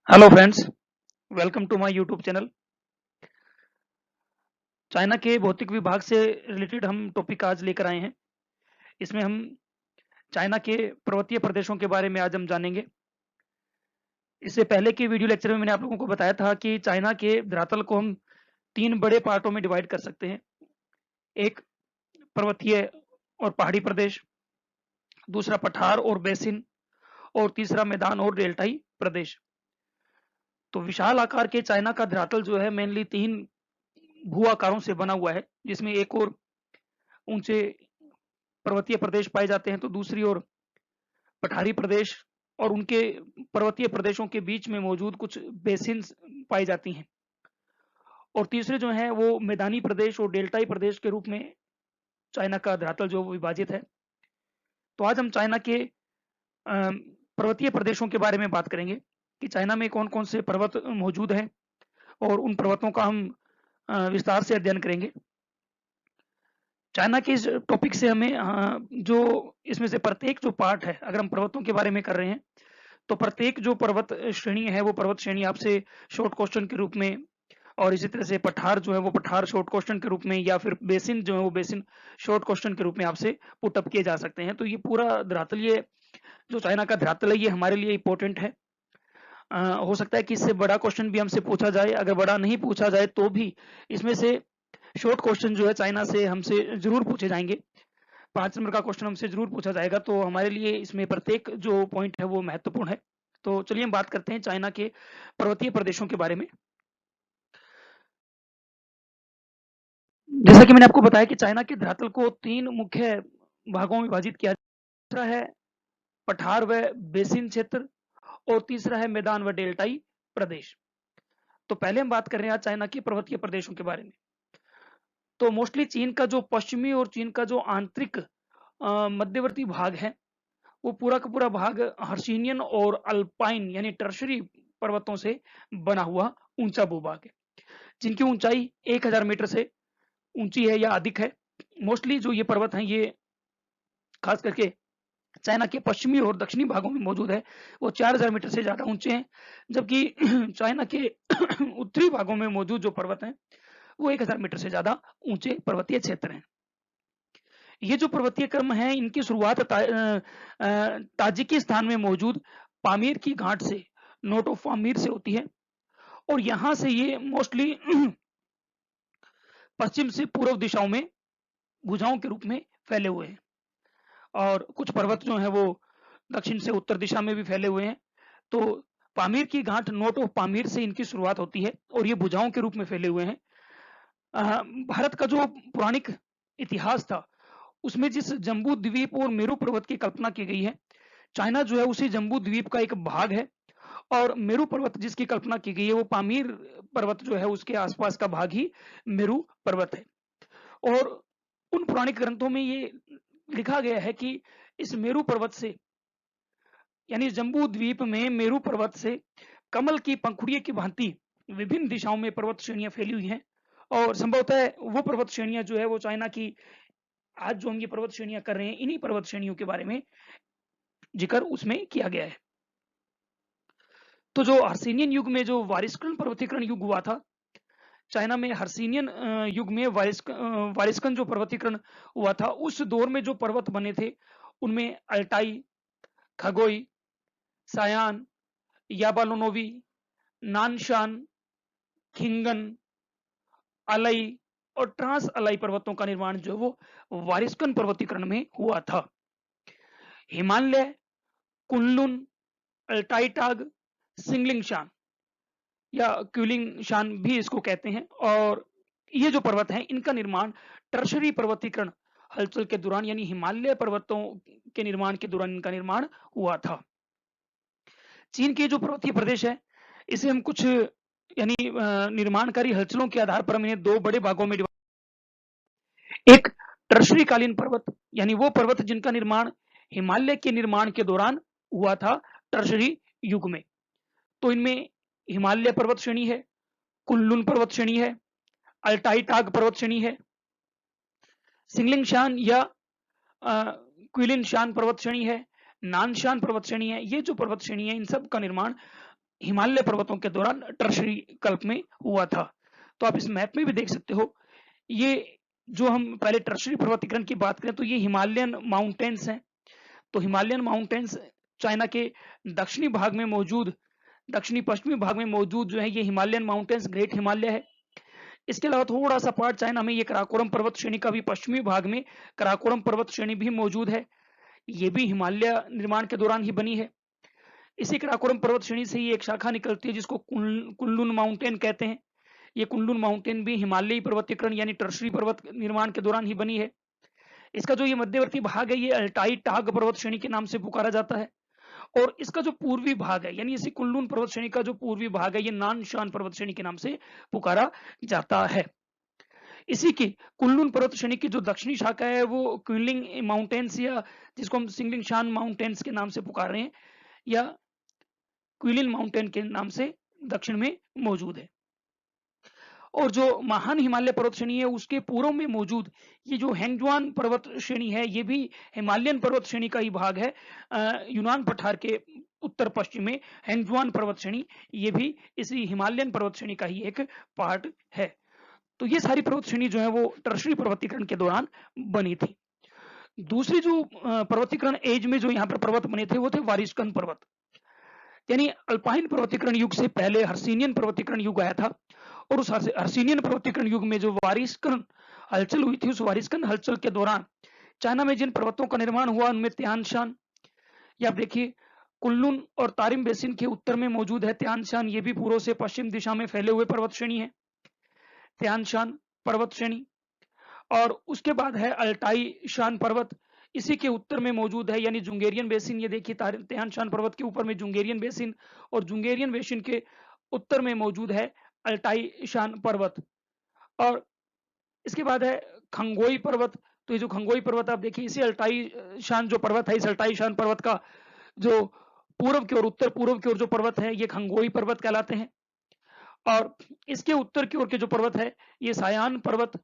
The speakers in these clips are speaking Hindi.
Hello friends, welcome to my YouTube channel. China के भौतिक विभाग से रिलेटेड हम टॉपिक आज लेकर आए हैं। इसमें हम चाइना के पर्वतीय प्रदेशों के बारे में आज हम जानेंगे। इससे पहले के वीडियो लेक्चर में मैंने आप लोगों को बताया था कि चाइना के धरातल को हम 3 बड़े पार्टों में डिवाइड कर सकते हैं। एक पर्वतीय और पहाड़ी प्रदेश, दूसरा पठार और बेसिन और तीसरा मैदान और डेल्टाई प्रदेश। तो विशाल आकार के चाइना का धरातल जो है मेनली 3 भू आकारों से बना हुआ है, जिसमें एक और ऊंचे पर्वतीय प्रदेश पाए जाते हैं, तो दूसरी ओर पठारी प्रदेश और उनके पर्वतीय प्रदेशों के बीच में मौजूद कुछ बेसिन्स पाई जाती हैं, और तीसरे जो हैं वो मैदानी प्रदेश और डेल्टाई प्रदेश के रूप में चाइना का धरातल जो विभाजित है। तो आज हम चाइना के पर्वतीय प्रदेशों के बारे में बात करेंगे कि चाइना में कौन कौन से पर्वत मौजूद हैं, और उन पर्वतों का हम विस्तार से अध्ययन करेंगे। चाइना के इस टॉपिक से हमें जो इसमें से प्रत्येक जो पार्ट है, अगर हम पर्वतों के बारे में कर रहे हैं, तो प्रत्येक जो पर्वत श्रेणी है वो पर्वत श्रेणी आपसे शॉर्ट क्वेश्चन के रूप में, और इसी तरह से पठार जो है वो पठार शॉर्ट क्वेश्चन के रूप में, या फिर बेसिन जो है वो बेसिन शॉर्ट क्वेश्चन के रूप में आपसे पुट अप किए जा सकते हैं। तो ये पूरा धरातल, ये जो चाइना का धरातल है, ये हमारे लिए इंपॉर्टेंट है। हो सकता है कि इससे बड़ा क्वेश्चन भी हमसे पूछा जाए, अगर बड़ा नहीं पूछा जाए तो भी इसमें से शॉर्ट क्वेश्चन जो है चाइना से हमसे जरूर पूछे जाएंगे। 5 नंबर का क्वेश्चन हमसे जरूर पूछा जाएगा, तो हमारे लिए इसमें प्रत्येक जो पॉइंट है वो महत्वपूर्ण है। तो चलिए हम बात करते हैं चाइना के पर्वतीय प्रदेशों के बारे में। जैसा कि मैंने आपको बताया कि चाइना के धरातल को 3 मुख्य भागों में विभाजित किया। दूसरा है पठार व बेसिन क्षेत्र, और तीसरा है मैदान व डेल्टाई प्रदेश। तो पहले हम बात कर रहे हैं आज चाइना के पर्वतीय प्रदेशों के बारे में। तो मोस्टली चीन का जो पश्चिमी और चीन का जो आंतरिक मध्यवर्ती भाग है, वो पूरा का पूरा भाग हर्षिनियन और अल्पाइन यानी टर्शरी पर्वतों से बना हुआ ऊंचा भूभाग है, जिनकी ऊंचाई 1000 मीटर से ऊंची है या अधिक है। मोस्टली जो ये पर्वत हैं, ये खास करके चाइना के पश्चिमी और दक्षिणी भागों में मौजूद है, वो 4000 मीटर से ज्यादा ऊंचे हैं। जबकि चाइना के उत्तरी भागों में मौजूद जो पर्वत हैं, वो 1000 मीटर से ज्यादा ऊंचे पर्वतीय क्षेत्र हैं। ये जो पर्वतीय क्रम है, इनकी शुरुआत ताजिकिस्तान में मौजूद पामीर की घाट से, नोट ऑफ पामीर से होती है, और यहाँ से ये मोस्टली पश्चिम से पूर्व दिशाओं में भुजाओं के रूप में फैले हुए हैं, और कुछ पर्वत जो है वो दक्षिण से उत्तर दिशा में भी फैले हुए हैं। तो पामीर की घाट, नोट ऑफ पामीर से इनकी शुरुआत होती है, और ये भुजाओं के रूप में फैले हुए हैं। भारत का जो पौराणिक इतिहास था, उसमें जिस जम्बू द्वीप और मेरू पर्वत की कल्पना की गई है, चाइना जो है उसी जम्बू द्वीप का एक भाग है, और मेरू पर्वत जिसकी कल्पना की गई है, वो पामीर पर्वत जो है उसके आसपास का भाग ही मेरू पर्वत है। और उन पौराणिक ग्रंथों में ये लिखा गया है कि इस मेरू पर्वत से, यानी जम्बू द्वीप में मेरू पर्वत से कमल की पंखुड़ियों की भांति विभिन्न दिशाओं में पर्वत श्रेणियां फैली हुई हैं, और संभवतः वो पर्वत श्रेणियां जो है वो चाइना की, आज जो हम ये पर्वत श्रेणियां कर रहे हैं, इन्हीं पर्वत श्रेणियों के बारे में जिक्र उसमें किया गया है। तो जो हर्सिनियन युग में जो वारिस्कन पर्वतीकरण युग हुआ था, चाइना में हर्सिनियन युग में वारिस्कन जो पर्वतीकरण हुआ था, उस दौर में जो पर्वत बने थे, उनमें अल्टाई, खगोई, सायान, याबालोनोवी, नानशान, खिंगन, अलई और ट्रांस अलई पर्वतों का निर्माण जो वो वारिस्कन पर्वतीकरण में हुआ था। हिमालय, कुनलुन, अल्टाईटाग, सिंगलिंगशान या क्यूलिंगशान भी इसको कहते हैं, और ये जो पर्वत हैं, इनका निर्माण टर्शरी पर्वतीकरण हलचल के दौरान, यानी हिमालय पर्वतों के निर्माण के दौरान इनका निर्माण हुआ था। चीन के जो पर्वतीय प्रदेश है, इसे हम कुछ यानी निर्माणकारी हलचलों के आधार पर हम इन्हें 2 बड़े भागों में एक टर्शरी कालीन पर्वत, यानी वो पर्वत जिनका निर्माण हिमालय के निर्माण के दौरान हुआ था, टर्शरी युग में। तो इनमें हिमालय पर्वत श्रेणी है, कुनलुन पर्वत श्रेणी है, अल्टाईटाग पर्वत श्रेणी है, सिंगलिंगशान या क्विलिनशान पर्वत श्रेणी है, नानशान पर्वत श्रेणी है। ये जो पर्वत श्रेणी है, इन सब का निर्माण हिमालय पर्वतों के दौरान टर्शरी कल्प में हुआ था। तो आप इस मैप में भी देख सकते हो, ये जो हम पहले टर्शरी पर्वतीकरण की बात करें तो ये हिमालयन माउंटेन्स हैं। तो हिमालयन माउंटेन्स चाइना के दक्षिणी भाग में मौजूद, दक्षिणी पश्चिमी भाग में मौजूद जो है ये हिमालयन माउंटेन्स ग्रेट हिमालय है। इसके अलावा थोड़ा सा पार्ट चाइना में ये कराकोरम पर्वत श्रेणी का भी पश्चिमी भाग में कराकोरम पर्वत श्रेणी भी मौजूद है। ये भी हिमालय निर्माण के दौरान ही बनी है। इसी कराकोरम पर्वत श्रेणी से ही एक शाखा निकलती है जिसको कुनलुन माउंटेन कहते हैं। ये कुनलुन माउंटेन भी हिमालयी पर्वतीकरण यानी टर्शरी पर्वत निर्माण के दौरान ही बनी है। इसका जो ये मध्यवर्ती भाग है ये अल्टाई टाग पर्वत श्रेणी के नाम से पुकारा जाता है। और इसका जो पूर्वी भाग है यानी इसी कुनलुन पर्वत श्रेणी का जो पूर्वी भाग है ये नानशान पर्वत श्रेणी के नाम से पुकारा जाता है। इसी की कुनलुन पर्वत श्रेणी की जो दक्षिणी शाखा है वो क्विलिंग माउंटेन्स या जिसको हम सिंगलिंग शान माउंटेन्स के नाम से पुकार रहे हैं या क्विलिन माउंटेन के नाम से दक्षिण में मौजूद है। और जो महान हिमालय पर्वत श्रेणी है उसके पूर्व में मौजूद ये जो हेंगज्वान पर्वत श्रेणी है ये भी हिमालयन पर्वत श्रेणी का ही भाग है। यूनान पठार के उत्तर पश्चिम में हेंगज्वान पर्वत श्रेणी ये भी इसी हिमालयन पर्वत श्रेणी का ही एक पार्ट है। तो ये सारी पर्वत श्रेणी जो है वो टर्शरी पर्वतीकरण के दौरान बनी थी। दूसरी जो पर्वतीकरण एज में जो यहाँ पर पर्वत बने थे वो थे वारिस्कन पर्वत, यानी अल्पाइन पर्वतीकरण युग से पहले हर्सिनियन पर्वतीकरण युग आया था। और उस हर्सिनियन पर्वतीकरण युग में जो वारिस्कन हलचल हुई थी उस वारिस्कन हलचल के दौरान चाइना में जिन पर्वतों का निर्माण हुआ उनमें त्यानशान, या आप देखिए कुनलुन और तारिम बेसिन के उत्तर में मौजूद है त्यानशान, ये भी पूर्व से पश्चिम दिशा में फैले हुए पर्वत श्रेणी है त्यानशान पर्वत श्रेणी। और उसके बाद है अल्टाई शान पर्वत, इसी के उत्तर में मौजूद है यानी जुंगेरियन बेसिन। ये देखिए त्यानशान पर्वत के ऊपर में जुंगेरियन बेसिन और जुंगेरियन बेसिन के उत्तर में मौजूद है अल्टाई शान पर्वत। और इसके बाद है खंगोई पर्वत। तो ये जो खंगोई पर्वत आप देखिए इसी अल्टाई शान जो पर्वत है इस अल्टाई शान पर्वत का जो पूर्व की ओर उत्तर पूर्व की ओर जो पर्वत है ये खंगोई पर्वत कहलाते हैं। और इसके उत्तर की ओर के जो पर्वत है ये सायान पर्वत,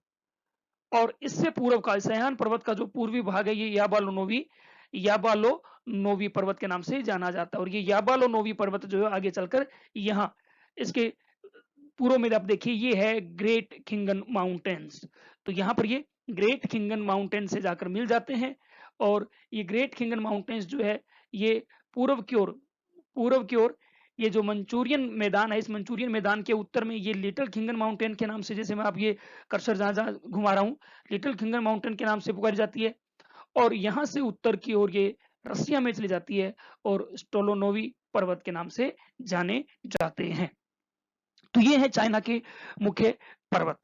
और इससे पूर्व का सयान पर्वत का जो पूर्वी भाग है ये याबालो नोवी पर्वत के नाम से जाना जाता है। और ये याबालो नोवी पर्वत जो है आगे चलकर यहाँ इसके पूर्व में आप देखिए ये है ग्रेट खिंगन माउंटेन्स। तो यहाँ पर ये ग्रेट खिंगन माउंटेन से जाकर मिल जाते हैं। और ये ग्रेट खिंगन माउंटेन्स जो है ये पूर्व की ओर ये जो मंचूरियन मैदान है इस मंचूरियन मैदान के उत्तर में ये लिटिल खिंगन माउंटेन के नाम से, जैसे मैं आप ये कर्सर जहां घुमा रहा हूँ, लिटिल खिंगन माउंटेन के नाम से पुकारी जाती है। और यहाँ से उत्तर की ओर ये रसिया में चली जाती है और स्टोलोनोवी पर्वत के नाम से जाने जाते हैं। तो ये है चाइना के मुख्य पर्वत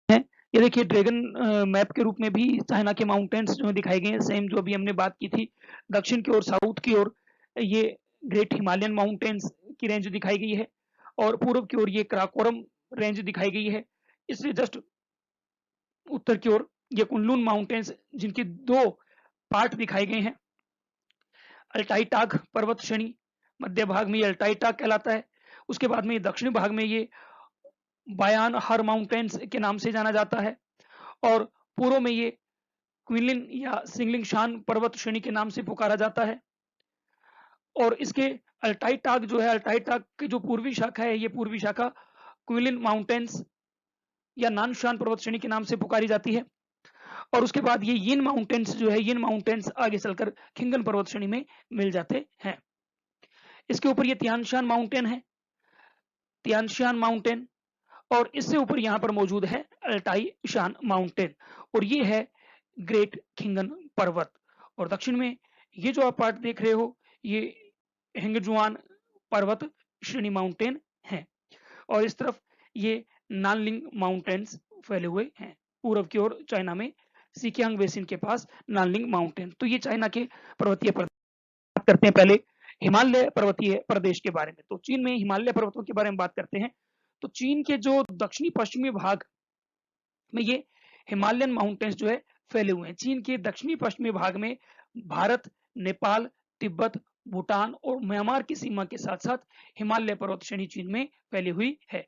है। ये देखिए ड्रैगन मैप के रूप में भी चाइना के माउंटेन्स जो दिखाए गए हैं, सेम जो अभी हमने बात की थी। दक्षिण की ओर साउथ की ओर ये ग्रेट हिमालयन माउंटेन्स की रेंज दिखाई गई है और पूर्व की ओर ये कराकोरम रेंज दिखाई गई है। इसलिए जस्ट उत्तर की ओर ये कुनलुन माउंटेन्स जिनकी दो पार्ट दिखाए गए हैं। अल्टाई टाग पर्वत श्रेणी मध्य भाग में ये अल्टाई टाग कहलाता है। उसके बाद में ये दक्षिणी भाग में ये बायान हर माउंटेन्स के नाम से जाना जाता है। और पूर्व में ये क्विलिन या सिंगलिंग शान पर्वत श्रेणी के नाम से पुकारा जाता है। और इसके अल्टाई टाग जो है अल्टाई टाग की जो पूर्वी शाखा है ये पूर्वी शाखा क्विलिन माउंटेन्स या नानशान पर्वत श्रेणी के नाम से पुकारी जाती है। और उसके बाद ये यिन माउंटेन्स जो है यिन माउंटेन्स आगे चलकर खिंगन पर्वत श्रेणी में मिल जाते हैं। इसके ऊपर ये तियानशान माउंटेन है, तियानशान माउंटेन, और इससे ऊपर यहाँ पर मौजूद है अल्टाई शान माउंटेन और ये है ग्रेट खिंगन पर्वत। और दक्षिण में ये जो आप पार्ट देख रहे हो ये हेंगजुआन पर्वत श्रेणी माउंटेन है और इस तरफ ये नानलिंग माउंटेन्स फैले हुए हैं पूर्व की ओर चाइना में सिकियांग बेसिन के पास नानलिंग माउंटेन। तो ये चाइना के पर्वतीय बात करते हैं पहले हिमालय पर्वतीय प्रदेश के बारे में। तो चीन में हिमालय पर्वतों के बारे में बात करते हैं। तो चीन के जो दक्षिणी पश्चिमी भाग में ये हिमालयन माउंटेन्स जो है फैले हुए हैं। चीन के दक्षिणी पश्चिमी भाग में भारत, नेपाल, तिब्बत, भूटान और म्यांमार की सीमा के साथ साथ हिमालय पर्वत श्रेणी चीन में फैली हुई है।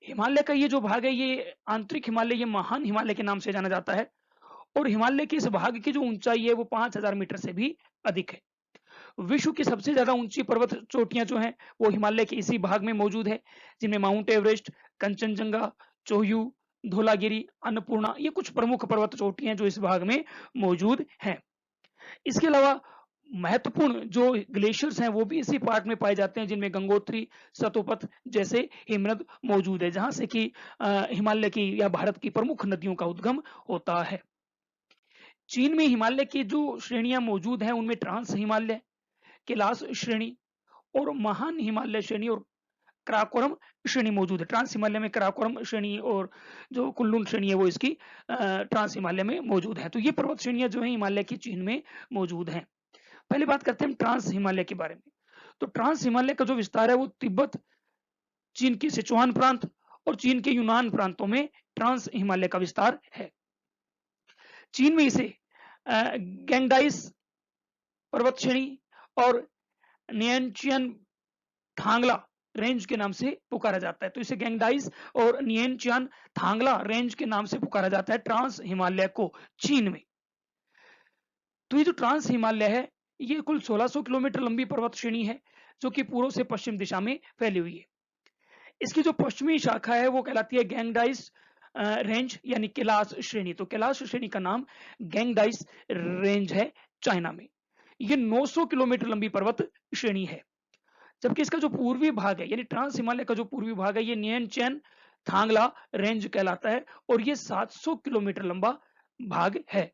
हिमालय का ये जो भाग है ये आंतरिक हिमालय, ये महान हिमालय के नाम से जाना जाता है और हिमालय के इस भाग की जो ऊंचाई है वो 5000 मीटर से भी अधिक है। विश्व की सबसे ज्यादा ऊंची पर्वत चोटियां जो हैं वो हिमालय के इसी भाग में मौजूद है, जिनमें माउंट एवरेस्ट, कंचनजंगा, चोयू, धौलागिरी, अन्नपूर्णा, ये कुछ प्रमुख पर्वत चोटियां जो इस भाग में मौजूद हैं। इसके अलावा महत्वपूर्ण जो ग्लेशियर्स हैं वो भी इसी पार्ट में पाए जाते हैं, जिनमें गंगोत्री, सतोपथ जैसे हिमनद मौजूद है, जहां से कि हिमालय की या भारत की प्रमुख नदियों का उद्गम होता है। चीन में हिमालय की जो श्रेणियां मौजूद हैं उनमें ट्रांस हिमालय, कैलाश श्रेणी और महान हिमालय श्रेणी और कराकोरम श्रेणी मौजूद है। ट्रांस हिमालय में कराकोरम श्रेणी और जो कुनलुन श्रेणी है वो इसकी ट्रांस हिमालय में मौजूद है। तो ये पर्वत श्रेणियां जो है हिमालय की चीन में मौजूद हैं। पहले बात करते हैं हम ट्रांस हिमालय के बारे में। तो ट्रांस हिमालय का जो विस्तार है वो तिब्बत, चीन के सिचुआन प्रांत और चीन के यूनान प्रांतों में ट्रांस हिमालय का विस्तार है। चीन में इसे गैंगडाइस पर्वत श्रेणी और नियनचियन थांगला रेंज के नाम से पुकारा जाता है। तो इसे गैंगडाइस और नियनचियन थांगला रेंज के नाम से पुकारा जाता है ट्रांस हिमालय को चीन में। तो ये जो ट्रांस हिमालय है ये कुल 1600 किलोमीटर लंबी पर्वत श्रेणी है, जो कि पूर्व से पश्चिम दिशा में फैली हुई है। इसकी जो पश्चिमी शाखा है वो कहलाती है गैंगडाइस रेंज यानी कैलाश श्रेणी। तो कैलाश श्रेणी का नाम गैंगडाइस रेंज है चाइना में। ये 900 किलोमीटर लंबी पर्वत श्रेणी है, जबकि इसका जो पूर्वी भाग है यानी ट्रांस हिमालय का जो पूर्वी भाग है ये नियनचैन थांगला रेंज कहलाता है और ये 700 किलोमीटर लंबा भाग है।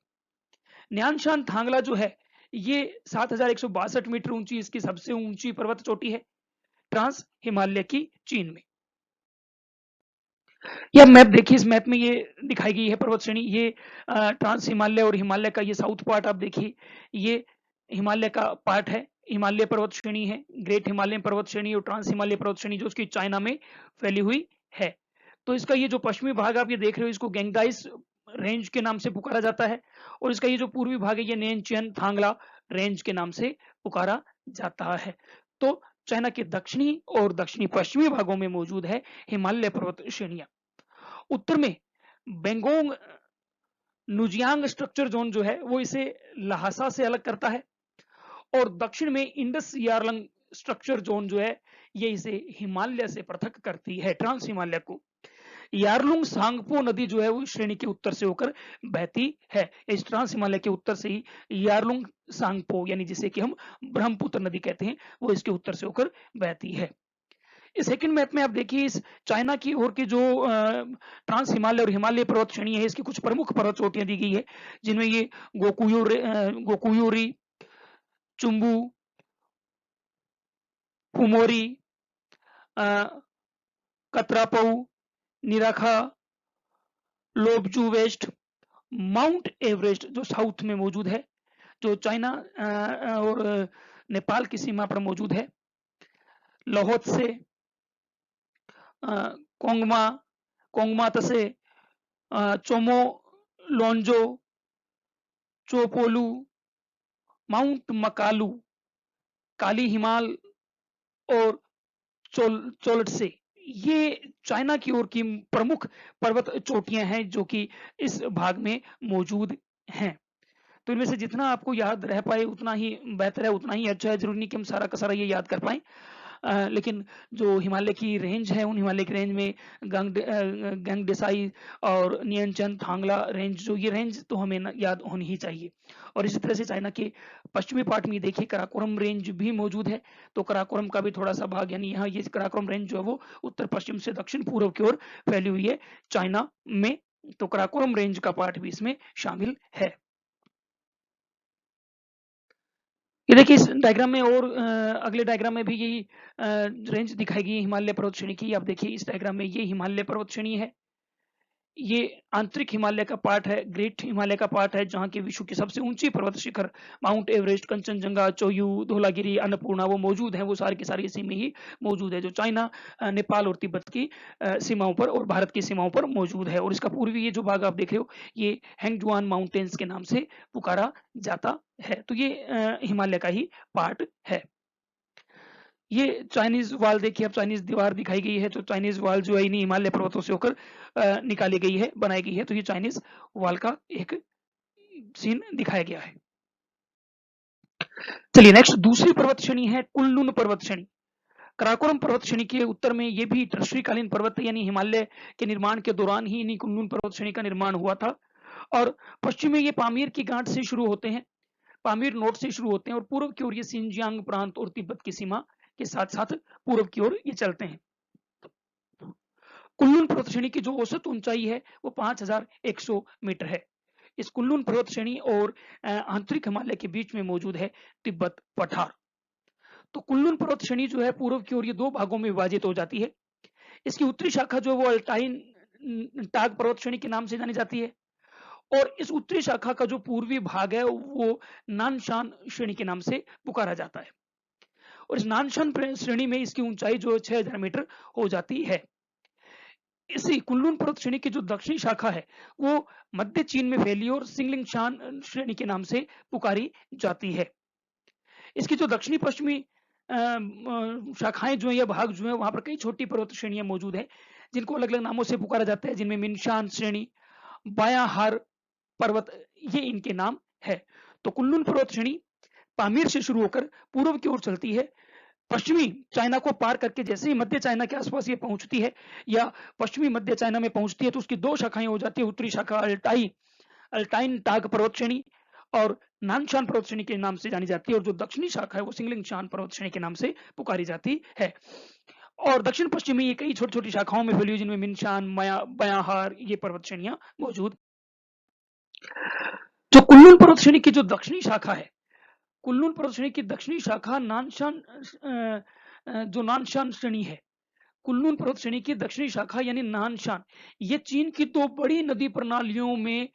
न्यानशान थांगला जो है ये 7162 मीटर ऊंची इसकी सबसे ऊंची पर्वत चोटी है ट्रांस हिमालय की चीन में। यह मैप देखिए, इस मैप में ये दिखाई गई है पर्वत श्रेणी। ये ट्रांस हिमालय और हिमालय का ये साउथ पार्ट आप देखिए, ये हिमालय का पार्ट है, हिमालय पर्वत श्रेणी है, ग्रेट हिमालयन पर्वत श्रेणी और ट्रांस हिमालय पर्वत श्रेणी जो उसकी चाइना में फैली हुई है। तो इसका ये जो पश्चिमी भाग आप ये देख रहे हो इसको गैंगडाइस रेंज के नाम से पुकारा जाता है और इसका ये जो पूर्वी भाग है ये नेनचियन थांगला रेंज के नाम से पुकारा जाता है। तो चाइना के दक्षिणी और दक्षिणी पश्चिमी भागों में मौजूद है हिमालय पर्वत श्रेणियां। उत्तर में बेंगोंग नुजियांग स्ट्रक्चर जोन जो है वो इसे लहासा से अलग करता है और दक्षिण में इंडस यारलंग स्ट्रक्चर जोन जो है ये इसे हिमालय से पृथक करती है ट्रांस हिमालय को। यारलुंग सांगपो नदी जो है वो श्रेणी के उत्तर से होकर बहती है। इस ट्रांस हिमालय के उत्तर से ही यारलुंग सांगपो यानी जिसे कि हम ब्रह्मपुत्र नदी कहते हैं वो इसके उत्तर से होकर बहती है। इस सेकंड मैप में आप देखिए इस चाइना की ओर की जो ट्रांस हिमालय और हिमालय पर्वत श्रेणी है इसकी कुछ प्रमुख पर्वत चोटियां दी गई है, जिनमें ये गोकुयोरी, चुम्बू, फुमोरी, कतरापऊ, निराखा, लोबजू वेस्ट, माउंट एवरेस्ट जो साउथ में मौजूद है, जो चाइना और नेपाल की सीमा पर मौजूद है, लाहौत्से, कोंगमा, कोंगमा तसे, चोमो लोंजो, चोपोलू, माउंट मकालू, काली हिमाल और चोलटसे, ये चाइना की ओर की प्रमुख पर्वत चोटियां हैं जो कि इस भाग में मौजूद हैं। तो इनमें से जितना आपको याद रह पाए उतना ही बेहतर है, उतना ही अच्छा है। जरूरी नहीं कि हम सारा का सारा ये याद कर पाए, लेकिन जो हिमालय की रेंज है उन हिमालय की रेंज में गैंगडेसाई और नियनचन थांगला रेंज जो ये रेंज तो हमें याद होनी ही चाहिए। और इसी तरह से चाइना के पश्चिमी पार्ट में देखिए कराकोरम रेंज भी मौजूद है। तो कराकोरम का भी थोड़ा सा भाग यानी यहाँ ये कराकोरम रेंज जो है वो उत्तर पश्चिम से दक्षिण पूर्व की ओर फैली हुई है चाइना में। तो कराकोरम रेंज का पार्ट भी इसमें शामिल है। ये देखिए इस डायग्राम में और अगले डायग्राम में भी यही रेंज दिखाई गई हिमालय पर्वत श्रेणी की। आप देखिए इस डायग्राम में ये हिमालय पर्वत श्रेणी है, ये आंतरिक हिमालय का पार्ट है, ग्रेट हिमालय का पार्ट है, जहाँ की विश्व की सबसे ऊंची पर्वत शिखर माउंट एवरेस्ट, कंचनजंगा, चोयू, धौलागिरी, अन्नपूर्णा वो मौजूद है। वो सारी की सारी इसी में ही मौजूद है, जो चाइना, नेपाल और तिब्बत की सीमाओं पर और भारत की सीमाओं पर मौजूद है। और इसका पूर्वी ये जो भाग आप देख रहे हो ये हैंगजुआन माउंटेन्स के नाम से पुकारा जाता है। तो ये हिमालय का ही पार्ट है। ये चाइनीज वॉल देखिए, अब चाइनीज दीवार दिखाई गई है। तो चाइनीज वॉल जो है इन्हीं हिमालय पर्वतों से होकर निकाली गई है, बनाई गई है। तो ये चाइनीज वॉल का एक सीन दिखाया गया है। चलिए नेक्स्ट दूसरी पर्वत श्रेणी है कुनलुन पर्वत श्रेणी। कराकोरम पर्वत श्रेणी के उत्तर में ये भी टर्शरीकालीन पर्वत यानी हिमालय के निर्माण के दौरान ही इन्हीं कुनलुन पर्वत श्रेणी का निर्माण हुआ था। और पश्चिम में ये पामीर की गांठ से शुरू होते हैं, पामीर नोट से शुरू होते हैं और पूर्व की ओर ये सिंजियांग प्रांत और तिब्बत की सीमा के साथ साथ पूर्व की ओर ये चलते हैं। कुनलुन पर्वत श्रेणी की जो औसत ऊंचाई है वो 5100 मीटर है। इस कुनलुन पर्वत श्रेणी और आंतरिक हिमालय के बीच में मौजूद है तिब्बत पठार। तो कुनलुन पर्वत श्रेणी जो है पूर्व की ओर ये दो भागों में विभाजित हो जाती है। इसकी उत्तरी शाखा जो है वो अल्टाइन टाग पर्वत श्रेणी के नाम से जानी जाती है और इस उत्तरी शाखा का जो पूर्वी भाग है वो नानशान श्रेणी के नाम से पुकारा जाता है। और इस नानशान श्रेणी में इसकी ऊंचाई जो 6000 मीटर हो जाती है। इसी कुनलुन पर्वत श्रेणी की जो दक्षिणी शाखा है वो मध्य चीन में फैली और सिंगलिंगशान श्रेणी के नाम से पुकारी जाती है। इसकी जो दक्षिणी पश्चिमी शाखाएं जो है या भाग जो है वहां पर कई छोटी पर्वत श्रेणियां मौजूद है जिनको अलग अलग नामों से पुकारा जाता है, जिनमें मिनशान श्रेणी, बायाहार पर्वत ये इनके नाम है। तो कुनलुन पर्वत श्रेणी पामीर से शुरू होकर पूर्व की ओर चलती है, पश्चिमी चाइना को पार करके जैसे ही मध्य चाइना के आसपास ये पहुंचती है या पश्चिमी मध्य चाइना में पहुंचती है तो उसकी दो शाखाएं हो जाती है। उत्तरी शाखा अल्टाइन टाग पर्वत श्रेणी और नानशान पर्वत श्रेणी के नाम से जानी जाती है और जो दक्षिणी शाखा है वो सिंगलिंगशान पर्वत श्रेणी के नाम से पुकारी जाती है। और दक्षिण पश्चिम में ये कई छोटी छोटी शाखाओं में फैली हुई जिनमें मिनशान, बयाहार ये पर्वत श्रेणियां मौजूद। जो कुनलुन पर्वत श्रेणी की जो दक्षिणी शाखा है, कुनलुन पर्वत श्रेणी की दक्षिणी शाखा नानशान जो नानशान श्रेणी है, कुनलुन पर्वत श्रेणी की दक्षिणी शाखा यानी नानशान, ये चीन की दो बड़ी नदी प्रणालियों में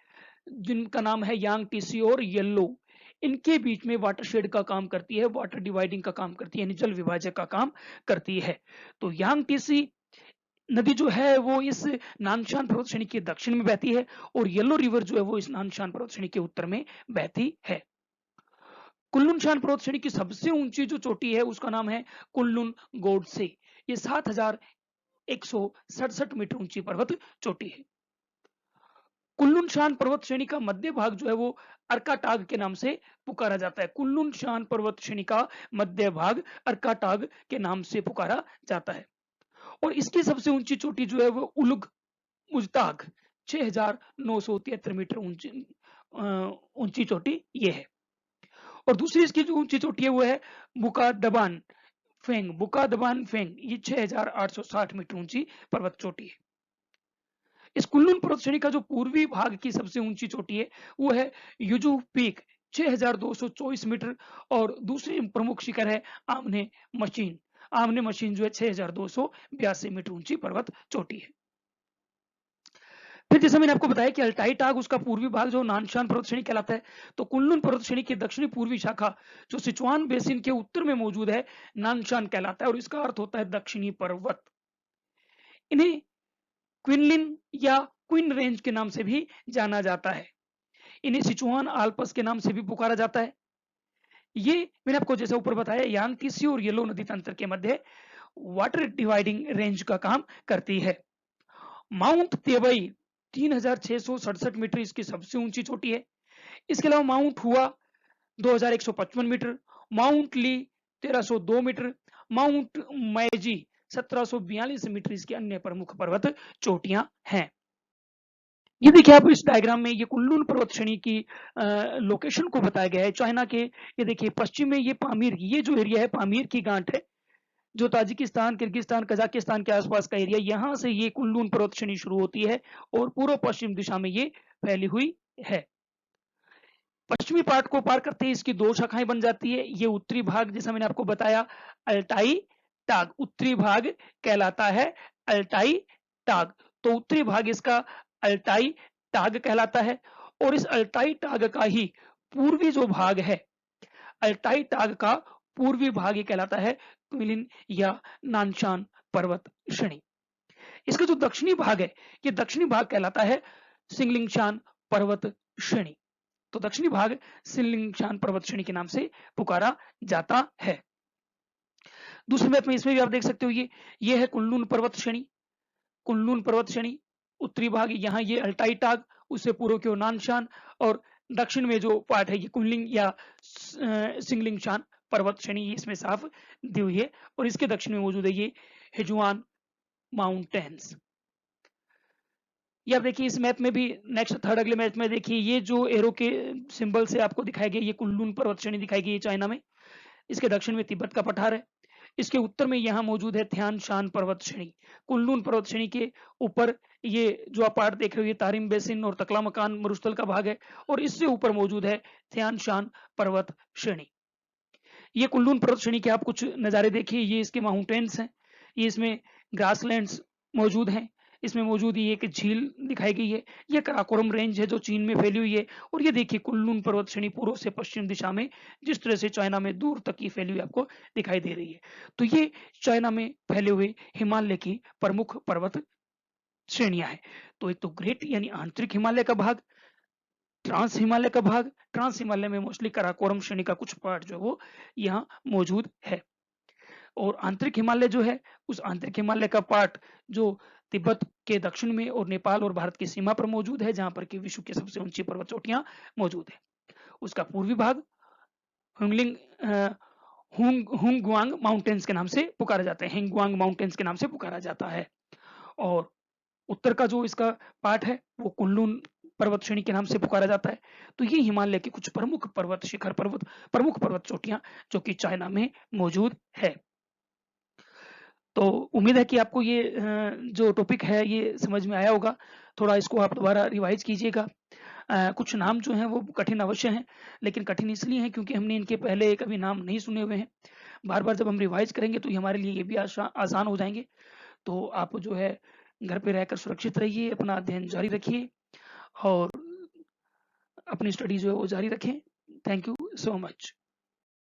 जिनका नाम है यांगटीसी और येल्लो, इनके बीच में वाटरशेड का काम करती है, वाटर डिवाइडिंग का काम करती है यानी जल विभाजक का काम करती है। तो यांगटीसी नदी जो है वो इस नानशान पर्वत श्रेणी के दक्षिण में बहती है और येलो रिवर जो है वो इस नानशान पर्वत श्रेणी के उत्तर में बहती है। कुनलुन पर्वत श्रेणी की सबसे ऊंची जो चोटी है उसका नाम है कुनलुन गोडसे। ये 7167 मीटर ऊंची पर्वत चोटी है। कुनलुन पर्वत श्रेणी का मध्य भाग जो है वो अर्काटाग के नाम से पुकारा जाता है। कुनलुन पर्वत श्रेणी का मध्य भाग अर्काटाग के नाम से पुकारा जाता है और इसकी सबसे ऊंची चोटी जो है वो उलुग मुजताग 6973 मीटर ऊंची चोटी ये है। और दूसरी इसकी जो ऊंची चोटी है वो है बुकादबान फेंग, ये 6860 मीटर ऊंची पर्वत चोटी है। इस कुनलुन पर्वत श्रेणी का जो पूर्वी भाग की सबसे ऊंची चोटी है वो है युजू पीक 6224 मीटर और दूसरी प्रमुख शिखर है आमने मशीन जो है 6282 मीटर ऊंची पर्वत चोटी है। फिर जैसे मैंने आपको बताया कि अल्टाई टाग उसका पूर्वी भाग जो नानशान पर्वत श्रेणी कहलाता है, तो कुनलुन पर्वत श्रेणी की दक्षिणी पूर्वी शाखा जो सिचुआन बेसिन के उत्तर में मौजूद है नानशान कहलाता है और इसका अर्थ होता है दक्षिणी पर्वत। इन्हें क्विनलिन या क्विन रेंज के नाम से भी जाना जाता है। इन्हें सिचुआन आल्पस के नाम से भी पुकारा जाता है। ये मैंने आपको जैसे ऊपर बताया यांगतीसी और येलो नदी तंत्र के मध्य वाटर डिवाइडिंग रेंज का काम करती है। माउंट तेबई 3667 मीटर इसकी सबसे ऊंची चोटी है। इसके अलावा माउंट हुआ 2155 मीटर, माउंट ली 1302 मीटर, माउंट मैजी 1742 मीटर इसके अन्य प्रमुख पर्वत चोटियां हैं। ये देखिए आप इस डायग्राम में ये कुनलुन पर्वत श्रेणी की लोकेशन को बताया गया है चाइना के। ये देखिए पश्चिम में ये पामीर, ये जो एरिया है पामीर की गांठ है जो ताजिकिस्तान, किर्गिस्तान, कजाकिस्तान के आसपास का एरिया, यहाँ से ये कुनलुन पर्वत श्रेणी शुरू होती है और पूर्व पश्चिम दिशा में ये फैली हुई है। पश्चिमी पार्ट को पार करते ही इसकी दो शाखाएं बन जाती है। ये उत्तरी भाग जैसा मैंने आपको बताया अल्टाई टाग, उत्तरी भाग कहलाता है अल्टाई टाग। तो उत्तरी भाग इसका अल्टाई टाग कहलाता है और इस अल्टाई टाग का ही पूर्वी जो भाग है, अल्टाई टाग का पूर्वी भाग ही कहलाता है क्विलिन या नानशान पर्वत श्रेणी। इसका जो दक्षिणी भाग है ये दक्षिणी भाग कहलाता है सिंगलिंगशान पर्वत श्रेणी। तो दक्षिणी भाग सिंगलिंगशान पर्वत श्रेणी के नाम से पुकारा जाता है। दूसरे मैप में इसमें भी आप देख सकते हो ये है कुनलुन पर्वत श्रेणी। कुनलुन पर्वत श्रेणी उत्तरी भाग यहाँ ये अल्टाई टाग, उससे पूर्व की ओर नानशान और दक्षिण में जो पार्ट है ये कुनलिंग या सिंगलिंगशान पर्वत श्रेणी ये इसमें साफ दी हुई है, और इसके दक्षिण में मौजूद है ये हेजुआन माउंटेन्स। ये आप देखिए इस मैप में भी, नेक्स्ट थर्ड अगले मैप में देखिए ये जो एरो के सिंबल से आपको दिखाया गया ये कुनलुन पर्वत श्रेणी दिखाई गई है चाइना में। इसके दक्षिण में तिब्बत का पठार है। इसके उत्तर में यहाँ मौजूद है थ्यान शान पर्वत श्रेणी। कुनलुन पर्वत श्रेणी के ऊपर ये जो आप पार्ट देख रहे हो ये तारिम बेसिन और तकला मकान मरुस्थल का भाग है, और इससे ऊपर मौजूद है थ्यान शान पर्वत श्रेणी। ये कुनलुन पर्वत श्रेणी के आप कुछ नज़ारे देखिए, ये इसके माउंटेन्स हैं, ये इसमें ग्रासलैंड्स मौजूद हैं, इसमें मौजूद ये एक झील दिखाई गई है, ये काराकोरम रेंज है जो चीन में फैली हुई है, और ये देखिए कुनलुन पर्वत श्रेणी पूर्व से पश्चिम दिशा में जिस तरह से चाइना में दूर तक की फैली हुई आपको दिखाई दे रही है। तो ये चाइना में फैले हुए हिमालय की प्रमुख पर्वत श्रेणियां हैं। तो एक तो ग्रेट यानी आंतरिक हिमालय का भाग, ट्रांस हिमालय का भाग, ट्रांस हिमालय में मोस्टली काराकोरम श्रेणी का कुछ पार्ट जो है वो यहाँ मौजूद है, और आंतरिक हिमालय जो है उस आंतरिक हिमालय का पार्ट जो तिब्बत के दक्षिण में और नेपाल और भारत की सीमा पर मौजूद है, जहां पर कि विश्व की सबसे ऊंची पर्वत चोटियां मौजूद है। उसका पूर्वी भाग हुंगलिंग हुंगवांग माउंटेन्स के नाम से पुकारा जाता है, हिंगवांग माउंटेन्स के नाम से पुकारा जाता है, और उत्तर का जो इसका पार्ट है वो कुनलुन पर्वत श्रेणी के नाम से पुकारा जाता है। तो ये हिमालय के कुछ प्रमुख पर्वत शिखर पर्वत प्रमुख पर्वत चोटियां जो कि चाइना में मौजूद है। तो उम्मीद है कि आपको ये जो टॉपिक है ये समझ में आया होगा। थोड़ा इसको आप दोबारा रिवाइज कीजिएगा। कुछ नाम जो हैं वो कठिन अवश्य हैं, लेकिन कठिन इसलिए हैं क्योंकि हमने इनके पहले कभी नाम नहीं सुने हुए हैं। बार बार जब हम रिवाइज करेंगे तो ये हमारे लिए ये भी आसान हो जाएंगे। तो आप जो है घर पे रहकर सुरक्षित रहिए, अपना अध्ययन जारी रखिए और अपनी स्टडी जो है वो जारी रखें। Thank you so much.